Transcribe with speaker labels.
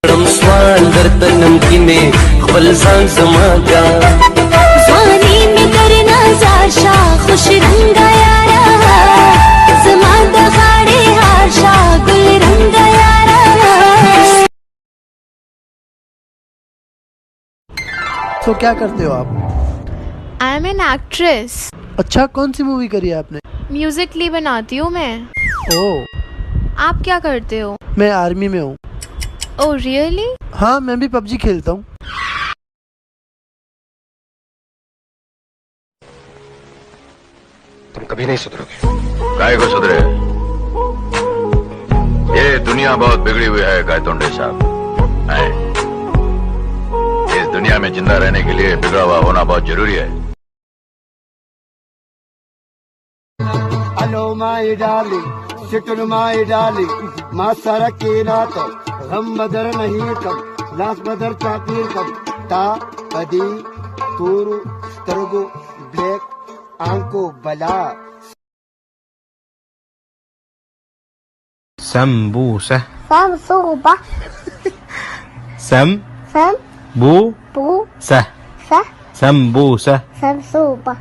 Speaker 1: स्वान दर्द नमकीने फलसान समाजा
Speaker 2: स्वानी में करना जाशा खुश रंगा यारा समादा खाड़े हाशा गुल रंगा यारा।
Speaker 3: तो क्या करते हो आप?
Speaker 4: I am an actress.
Speaker 3: अच्छा, कौन सी मूवी करी है आपने?
Speaker 4: म्यूजिकली बनाती हूँ मैं।
Speaker 3: ओह,
Speaker 4: आप क्या करते हो?
Speaker 3: मैं आर्मी में हूँ।
Speaker 4: Oh really?
Speaker 3: हाँ, मैं भी पबजी खेलता हूँ।
Speaker 5: तुम कभी नहीं सुधरोगे। काहे को सुधरे? ये दुनिया बहुत बिगड़ी हुई है गायतोंडे साहब। इस दुनिया में जिंदा रहने के लिए बिगड़ा हुआ होना बहुत जरूरी है।
Speaker 6: हेलो माय डार्लिंग, शिटन माय डार्लिंग, माँ सारा के नात हम बदर नहीं कब लास बदर चापीर कब ता पदी तूरु तरगु ब्लैक आंको बला।
Speaker 7: Sambusa.
Speaker 2: Samsuba
Speaker 7: Sam.
Speaker 2: Sam
Speaker 7: Bu.
Speaker 2: Bu
Speaker 7: Sa.
Speaker 2: Sa
Speaker 7: Sambusa.
Speaker 2: Samsuba